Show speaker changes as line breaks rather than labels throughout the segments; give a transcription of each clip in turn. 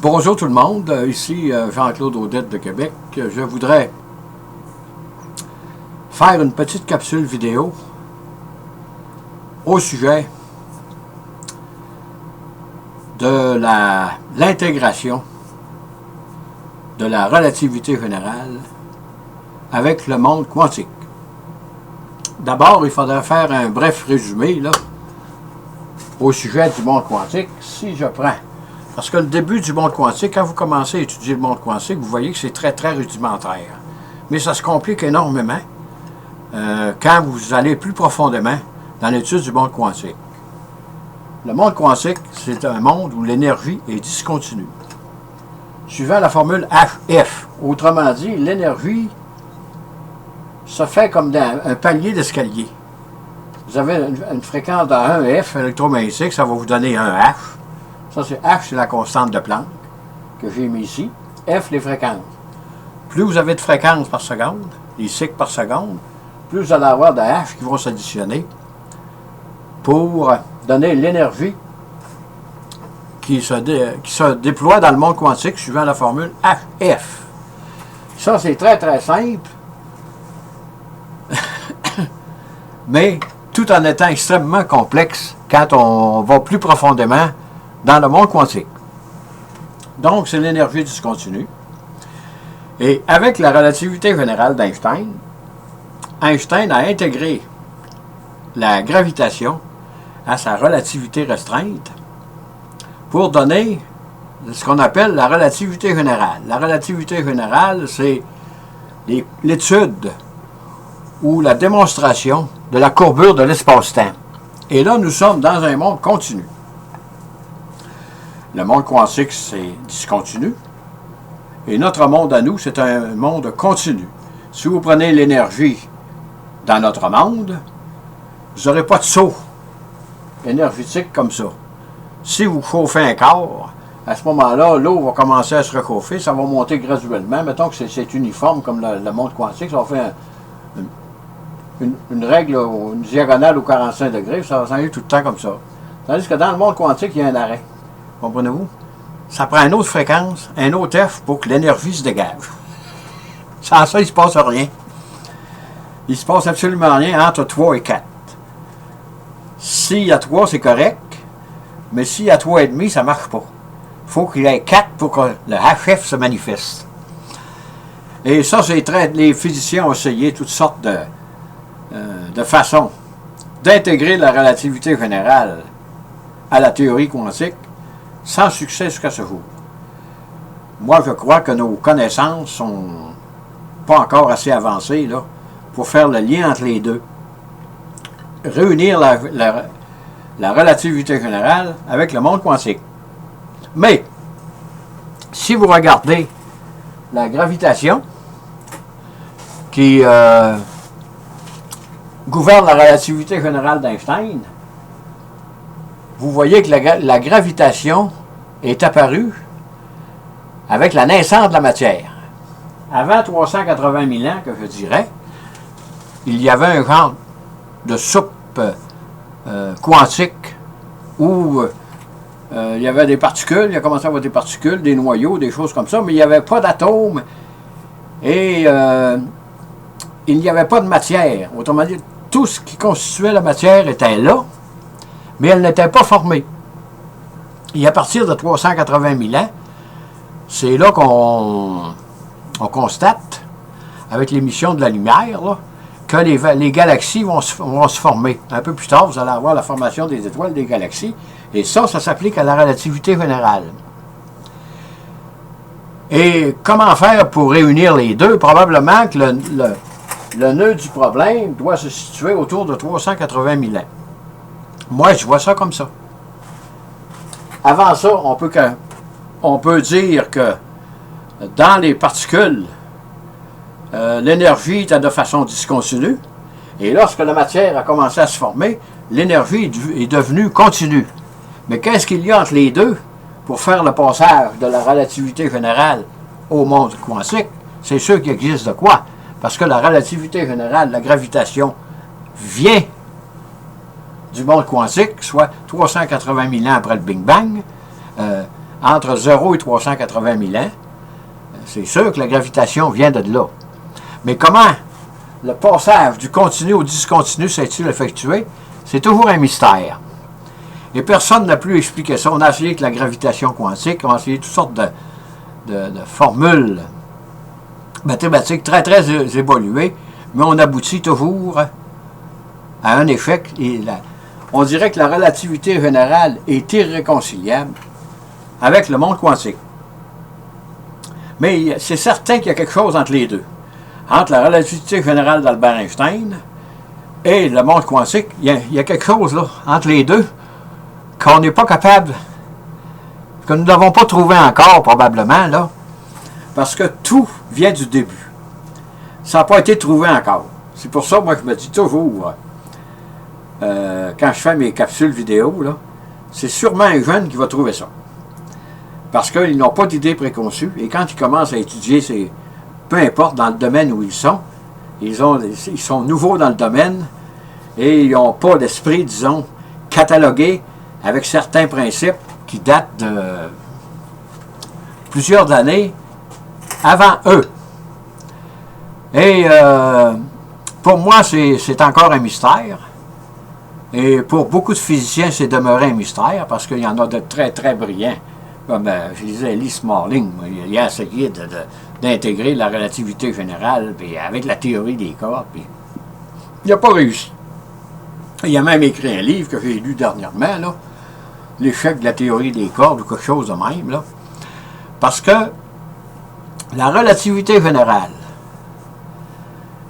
Bonjour tout le monde, ici Jean-Claude Audette de Québec. Je voudrais faire une petite capsule vidéo au sujet de l'intégration de la relativité générale avec le monde quantique. D'abord, il faudrait faire un bref résumé là, au sujet du monde quantique. Si je prends, parce que le début du monde quantique, quand vous commencez à étudier le monde quantique, vous voyez que c'est très très rudimentaire. Mais ça se complique énormément quand vous allez plus profondément dans l'étude du monde quantique. Le monde quantique, c'est un monde où l'énergie est discontinue. Suivant la formule HF, autrement dit, l'énergie se fait comme dans un palier d'escalier. Vous avez une fréquence de 1 F électromagnétique, ça va vous donner un H. Ça, c'est H, c'est la constante de Planck que j'ai mis ici. F, les fréquences. Plus vous avez de fréquences par seconde, les cycles par seconde, plus vous allez avoir de H qui vont s'additionner pour donner l'énergie qui se déploie dans le monde quantique suivant la formule HF. Ça, c'est très, très simple, mais tout en étant extrêmement complexe quand on va plus profondément dans le monde quantique. Donc, c'est l'énergie discontinue. Et avec la relativité générale d'Einstein, Einstein a intégré la gravitation à sa relativité restreinte pour donner ce qu'on appelle la relativité générale. La relativité générale, c'est l'étude ou la démonstration de la courbure de l'espace-temps. Et là, nous sommes dans un monde continu. Le monde quantique, c'est discontinu. Et notre monde à nous, c'est un monde continu. Si vous prenez l'énergie dans notre monde, vous n'aurez pas de saut énergétique comme ça. Si vous chauffez un corps, à ce moment-là, l'eau va commencer à se réchauffer, ça va monter graduellement. Mettons que c'est uniforme comme le monde quantique, ça va faire une règle, une diagonale aux 45 degrés, ça va s'en aller tout le temps comme ça. Tandis que dans le monde quantique, il y a un arrêt. Comprenez-vous? Ça prend une autre fréquence, un autre F pour que l'énergie se dégage. Sans ça, il ne se passe rien. Il ne se passe absolument rien entre 3 et 4. S'il y a 3, c'est correct, mais s'il y a 3,5, ça ne marche pas. Il faut qu'il y ait 4 pour que le HF se manifeste. Et ça, les physiciens ont essayé toutes sortes de façons d'intégrer la relativité générale à la théorie quantique, sans succès jusqu'à ce jour. Moi, je crois que nos connaissances sont pas encore assez avancées là, pour faire le lien entre les deux. Réunir la relativité générale avec le monde quantique. Mais, si vous regardez la gravitation qui gouverne la relativité générale d'Einstein, vous voyez que la gravitation est apparue avec la naissance de la matière. Avant 380 000 ans, que je dirais, il y avait un genre de soupe quantique où il y avait des particules, il a commencé à avoir des particules, des noyaux, des choses comme ça, mais il n'y avait pas d'atomes et il n'y avait pas de matière. Autrement dit, tout ce qui constituait la matière était là, mais elle n'était pas formée. Et à partir de 380 000 ans, c'est là qu'on constate, avec l'émission de la lumière, là, que les galaxies vont se former. Un peu plus tard, vous allez avoir la formation des étoiles, des galaxies, et ça s'applique à la relativité générale. Et comment faire pour réunir les deux? Probablement que le nœud du problème doit se situer autour de 380 000 ans. Moi, je vois ça comme ça. Avant ça, on peut dire que dans les particules, l'énergie était de façon discontinue, et lorsque la matière a commencé à se former, l'énergie est devenue continue. Mais qu'est-ce qu'il y a entre les deux pour faire le passage de la relativité générale au monde quantique? C'est sûr qu'il existe de quoi? Parce que la relativité générale, la gravitation, vient du monde quantique, soit 380 000 ans après le Big Bang, entre 0 et 380 000 ans. C'est sûr que la gravitation vient de là. Mais comment le passage du continu au discontinu s'est-il effectué? C'est toujours un mystère. Et personne n'a pu expliquer ça. On a essayé avec la gravitation quantique, on a essayé toutes sortes de formules mathématiques très, très évoluées, mais on aboutit toujours à un échec. Et on dirait que la relativité générale est irréconciliable avec le monde quantique. Mais c'est certain qu'il y a quelque chose entre les deux. Entre la relativité générale d'Albert Einstein et le monde quantique, il y a quelque chose là, entre les deux, qu'on n'est pas capable, que nous n'avons pas trouvé encore probablement, là, parce que tout vient du début. Ça n'a pas été trouvé encore. C'est pour ça, moi, je me dis toujours, quand je fais mes capsules vidéo, là, c'est sûrement un jeune qui va trouver ça. Parce qu'ils n'ont pas d'idée préconçue, et quand ils commencent à étudier, peu importe dans le domaine où ils sont sont nouveaux dans le domaine, et ils n'ont pas d'esprit, disons, catalogué avec certains principes qui datent de plusieurs années avant eux. Et pour moi, c'est encore un mystère. Et pour beaucoup de physiciens, c'est demeuré un mystère, parce qu'il y en a de très, très brillants. Comme je disais, Lee Smalling, il a essayé d'intégrer la relativité générale puis avec la théorie des corps. Puis il n'a pas réussi. Il a même écrit un livre que j'ai lu dernièrement, là, L'échec de la théorie des cordes ou quelque chose de même. Là, parce que la relativité générale,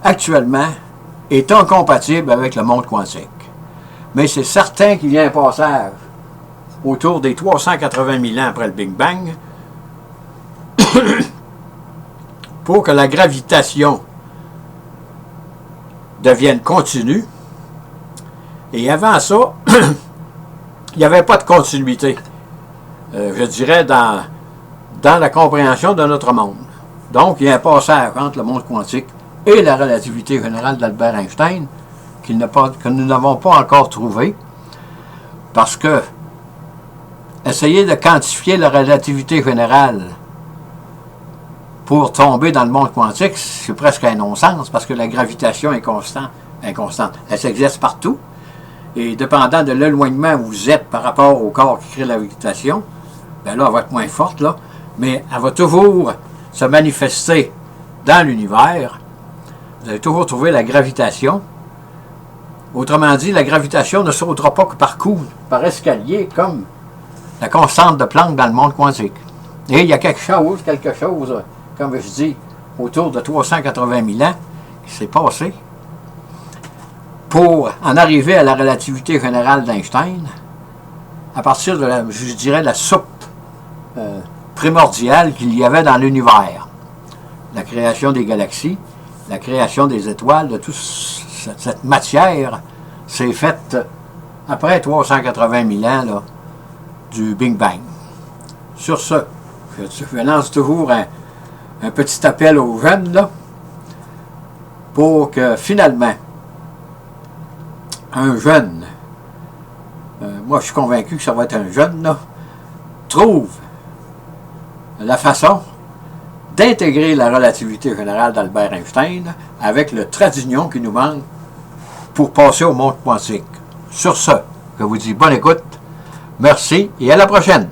actuellement, est incompatible avec le monde quantique. Mais c'est certain qu'il y a un passage autour des 380 000 ans après le Big Bang pour que la gravitation devienne continue. Et avant ça, il n'y avait pas de continuité, je dirais, dans la compréhension de notre monde. Donc, il y a un passage entre le monde quantique et la relativité générale d'Albert Einstein que nous n'avons pas encore trouvé, parce que essayer de quantifier la relativité générale pour tomber dans le monde quantique, c'est presque un non-sens, parce que la gravitation est constante. Elle s'exerce partout. Et dépendant de l'éloignement où vous êtes par rapport au corps qui crée la gravitation, bien là, elle va être moins forte, là, mais elle va toujours se manifester dans l'univers. Vous allez toujours trouver la gravitation. Autrement dit, la gravitation ne sautera pas que par escalier, comme la constante de Planck dans le monde quantique. Et il y a quelque chose, comme je dis, autour de 380 000 ans qui s'est passé pour en arriver à la relativité générale d'Einstein, à partir de je dirais, la soupe primordiale qu'il y avait dans l'univers. La création des galaxies, la création des étoiles, de toute cette matière s'est faite après 380 000 ans là, du Big Bang. Sur ce, je lance toujours un petit appel aux jeunes là, pour que finalement, un jeune, moi je suis convaincu que ça va être un jeune, là, trouve la façon d'intégrer la relativité générale d'Albert Einstein avec le trait d'union qui nous manque pour passer au monde quantique. Sur ce, je vous dis bonne écoute, merci et à la prochaine.